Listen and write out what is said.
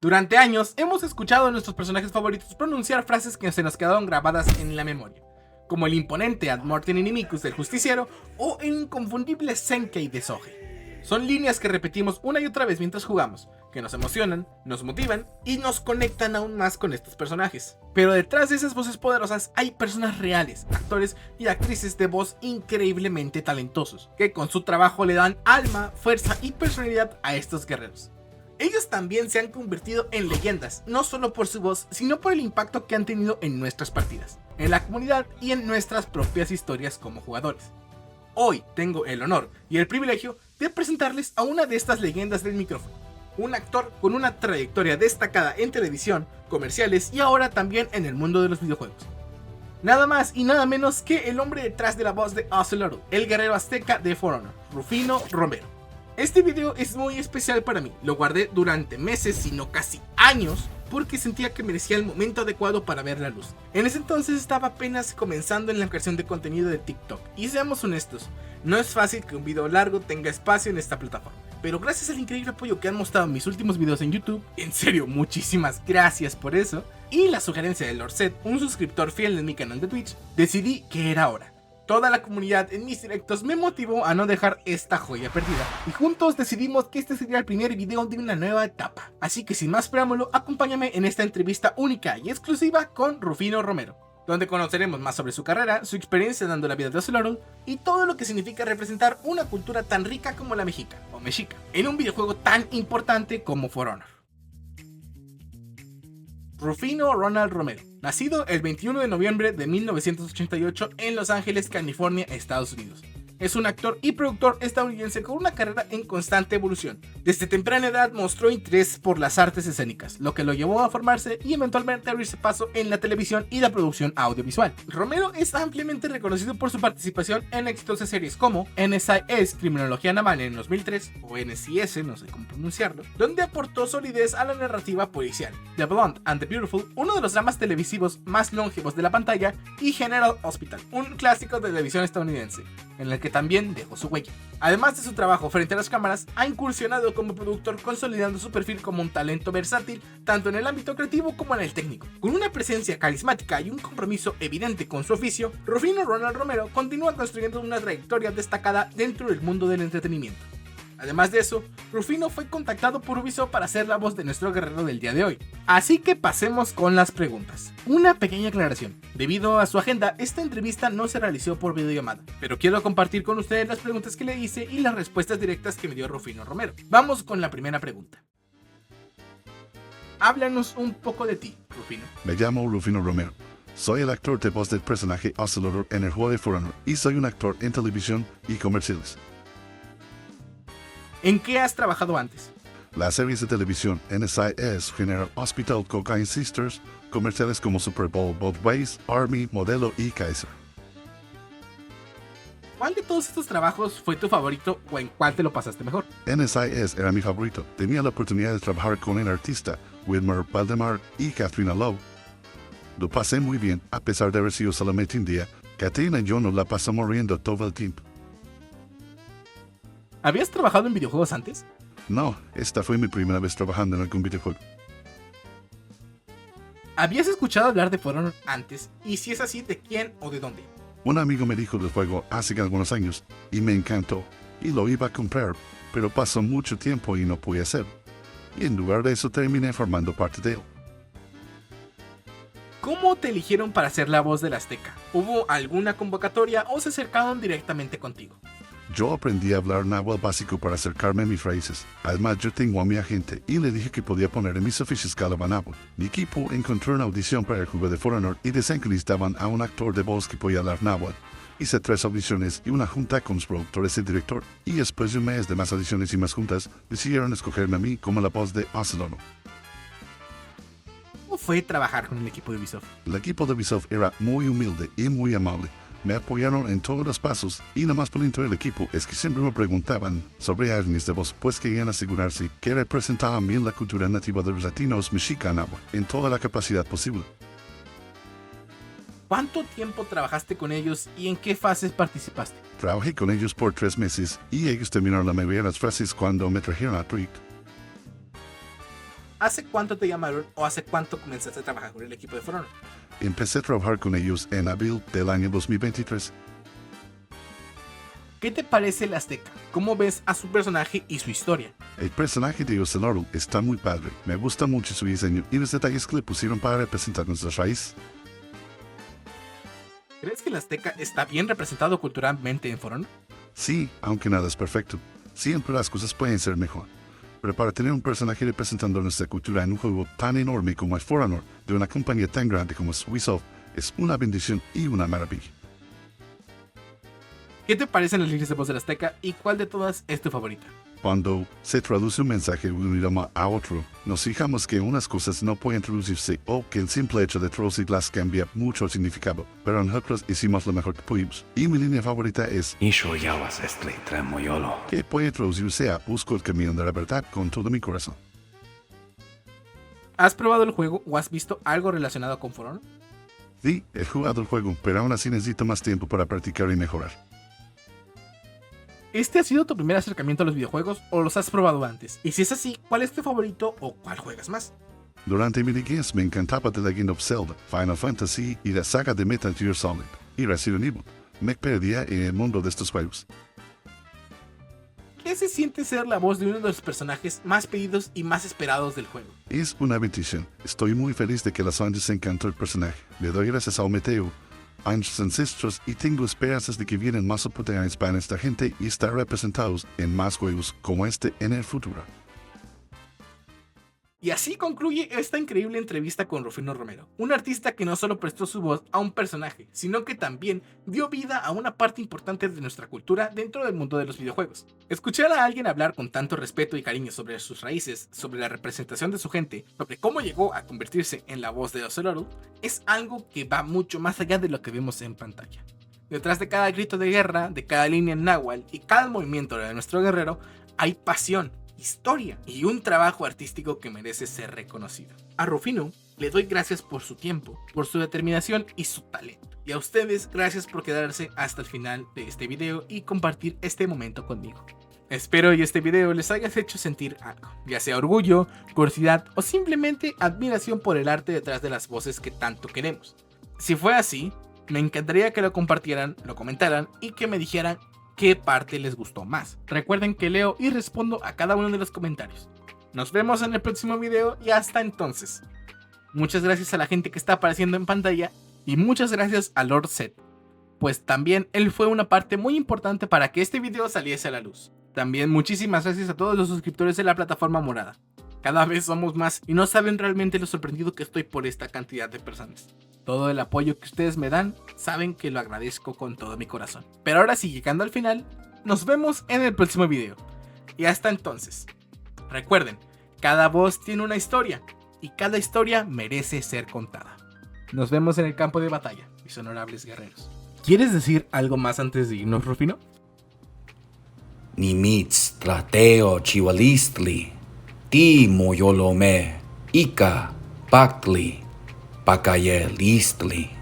Durante años hemos escuchado a nuestros personajes favoritos pronunciar frases que se nos quedaron grabadas en la memoria, como el imponente Admorten Inimicus del Justiciero o el inconfundible Zenkei de Soge. Son líneas que repetimos una y otra vez mientras jugamos, que nos emocionan, nos motivan y nos conectan aún más con estos personajes. Pero detrás de esas voces poderosas hay personas reales, actores y actrices de voz increíblemente talentosos, que con su trabajo le dan alma, fuerza y personalidad a estos guerreros. Ellos también se han convertido en leyendas, no solo por su voz, sino por el impacto que han tenido en nuestras partidas, en la comunidad y en nuestras propias historias como jugadores. Hoy tengo el honor y el privilegio de presentarles a una de estas leyendas del micrófono, un actor con una trayectoria destacada en televisión, comerciales y ahora también en el mundo de los videojuegos. Nada más y nada menos que el hombre detrás de la voz de Ocelotl, el guerrero azteca de For Honor, Rufino Romero. Este video es muy especial para mí, lo guardé durante meses, si no casi años, porque sentía que merecía el momento adecuado para ver la luz. En ese entonces estaba apenas comenzando en la creación de contenido de TikTok, y seamos honestos, no es fácil que un video largo tenga espacio en esta plataforma. Pero gracias al increíble apoyo que han mostrado en mis últimos videos en YouTube, en serio, muchísimas gracias por eso, y la sugerencia de Lordset, un suscriptor fiel en mi canal de Twitch, decidí que era hora. Toda la comunidad en mis directos me motivó a no dejar esta joya perdida, y juntos decidimos que este sería el primer video de una nueva etapa. Así que sin más preámbulo, acompáñame en esta entrevista única y exclusiva con Rufino Romero, donde conoceremos más sobre su carrera, su experiencia dando la vida de Ocelotl y todo lo que significa representar una cultura tan rica como la mexica, o mexica, en un videojuego tan importante como For Honor. Rufino Ronald Romero, nacido el 21 de noviembre de 1988 en Los Ángeles, California, Estados Unidos. Es un actor y productor estadounidense con una carrera en constante evolución. Desde temprana edad mostró interés por las artes escénicas, lo que lo llevó a formarse y eventualmente abrirse paso en la televisión y la producción audiovisual. Romero es ampliamente reconocido por su participación en exitosas series como NCIS Criminología Naval en 2003, o NCIS, no sé cómo pronunciarlo, donde aportó solidez a la narrativa policial, The Blonde and the Beautiful, uno de los dramas televisivos más longevos de la pantalla, y General Hospital, un clásico de televisión estadounidense, en el que también dejó su huella. Además de su trabajo frente a las cámaras, ha incursionado como productor, consolidando su perfil como un talento versátil tanto en el ámbito creativo como en el técnico. Con una presencia carismática y un compromiso evidente con su oficio, Rufino Ronald Romero continúa construyendo una trayectoria destacada dentro del mundo del entretenimiento. Además de eso, Rufino fue contactado por Ubisoft para ser la voz de nuestro guerrero del día de hoy. Así que pasemos con las preguntas. Una pequeña aclaración: debido a su agenda, esta entrevista no se realizó por videollamada, pero quiero compartir con ustedes las preguntas que le hice y las respuestas directas que me dio Rufino Romero. Vamos con la primera pregunta. Háblanos un poco de ti, Rufino. Me llamo Rufino Romero. Soy el actor de voz del personaje Ocelotl en el juego de For Honor y soy un actor en televisión y comerciales. ¿En qué has trabajado antes? Las series de televisión NCIS, General Hospital, Cocaine Sisters, comerciales como Super Bowl, Both Ways, Army, Modelo y Kaiser. ¿Cuál de todos estos trabajos fue tu favorito o en cuál te lo pasaste mejor? NCIS era mi favorito. Tenía la oportunidad de trabajar con el artista Wilmer Valdemar y Katrina Lowe. Lo pasé muy bien, a pesar de haber sido solamente un día. Katrina y yo nos la pasamos riendo todo el tiempo. ¿Habías trabajado en videojuegos antes? No, esta fue mi primera vez trabajando en algún videojuego. ¿Habías escuchado hablar de For Honor antes? Y si es así, ¿de quién o de dónde? Un amigo me dijo del juego hace algunos años y me encantó y lo iba a comprar, pero pasó mucho tiempo y no pude hacerlo. Y en lugar de eso terminé formando parte de él. ¿Cómo te eligieron para ser la voz del Azteca? ¿Hubo alguna convocatoria o se acercaron directamente contigo? Yo aprendí a hablar náhuatl básico para acercarme a mis raíces. Además, yo tengo a mi agente y le dije que podía poner en mis oficios cada náhuatl. Mi equipo encontró una audición para el juego de For Honor y decían que necesitaban a un actor de voz que podía hablar náhuatl. Hice 3 audiciones y una junta con los productores y director. Y después de un mes de más audiciones y más juntas, decidieron escogerme a mí como la voz de Ocelotl. ¿Cómo fue trabajar con el equipo de Ubisoft? El equipo de Ubisoft era muy humilde y muy amable. Me apoyaron en todos los pasos y lo más bonito del equipo es que siempre me preguntaban sobre órdenes de voz, pues querían asegurarse que representaban bien la cultura nativa de los latinos mexicanos en toda la capacidad posible. ¿Cuánto tiempo trabajaste con ellos y en qué fases participaste? Trabajé con ellos por 3 meses y ellos terminaron la mayoría de las frases cuando me trajeron al proyecto. ¿hace cuánto te llamaron o hace cuánto comenzaste a trabajar con el equipo de For Honor? Empecé a trabajar con ellos en abril del año 2023. ¿Qué te parece el Azteca? ¿Cómo ves a su personaje y su historia? El personaje de Oceloru está muy padre. Me gusta mucho su diseño y los detalles que le pusieron para representar nuestras raíces. ¿Crees que el Azteca está bien representado culturalmente en For Honor? Sí, aunque nada es perfecto. Siempre las cosas pueden ser mejor. Pero para tener un personaje representando nuestra cultura en un juego tan enorme como es For Honor, de una compañía tan grande como es Ubisoft, es una bendición y una maravilla. ¿Qué te parecen las líneas de voz del Azteca y cuál de todas es tu favorita? Cuando se traduce un mensaje de un idioma a otro, nos fijamos que unas cosas no pueden traducirse o que el simple hecho de traducirlas cambia mucho el significado, pero nosotros hicimos lo mejor que pudimos. Y mi línea favorita es que puede traducirse a busco el camino de la verdad con todo mi corazón. ¿Has probado el juego o has visto algo relacionado con For Honor? Sí, he jugado el juego, pero aún así necesito más tiempo para practicar y mejorar. ¿Este ha sido tu primer acercamiento a los videojuegos o los has probado antes? Y si es así, ¿cuál es tu favorito o cuál juegas más? Durante mi niñez me encantaba The Legend of Zelda, Final Fantasy y la saga de Metal Gear Solid y Resident Evil. Me perdía en el mundo de estos juegos. ¿Qué se siente ser la voz de uno de los personajes más pedidos y más esperados del juego? Es una bendición. Estoy muy feliz de que los fans encantó el personaje. Le doy gracias a Meteo, a nuestros ancestros y tengo esperanzas de que vienen más oportunidades para esta gente y estar representados en más juegos como este en el futuro. Y así concluye esta increíble entrevista con Rufino Romero, un artista que no solo prestó su voz a un personaje, sino que también dio vida a una parte importante de nuestra cultura dentro del mundo de los videojuegos. Escuchar a alguien hablar con tanto respeto y cariño sobre sus raíces, sobre la representación de su gente, sobre cómo llegó a convertirse en la voz de Oceloru, es algo que va mucho más allá de lo que vemos en pantalla. Detrás de cada grito de guerra, de cada línea en náhuatl y cada movimiento de nuestro guerrero, hay pasión, historia y un trabajo artístico que merece ser reconocido. A Rufino le doy gracias por su tiempo, por su determinación y su talento. Y a ustedes, gracias por quedarse hasta el final de este video y compartir este momento conmigo. Espero y este video les haya hecho sentir algo, ya sea orgullo, curiosidad o simplemente admiración por el arte detrás de las voces que tanto queremos. Si fue así, me encantaría que lo compartieran, lo comentaran y que me dijeran qué parte les gustó más. Recuerden que leo y respondo a cada uno de los comentarios. Nos vemos en el próximo video y hasta entonces. Muchas gracias a la gente que está apareciendo en pantalla y muchas gracias a Lord Zed, pues también él fue una parte muy importante para que este video saliese a la luz. También muchísimas gracias a todos los suscriptores de la plataforma morada. Cada vez somos más y no saben realmente lo sorprendido que estoy por esta cantidad de personas. Todo el apoyo que ustedes me dan, saben que lo agradezco con todo mi corazón. Pero ahora sí, llegando al final, nos vemos en el próximo video. Y hasta entonces, recuerden, cada voz tiene una historia, y cada historia merece ser contada. Nos vemos en el campo de batalla, mis honorables guerreros. ¿Quieres decir algo más antes de irnos, Rufino? Nimitz trateo chivalistli, ti moyolome, ika, pactli, pacayelistli.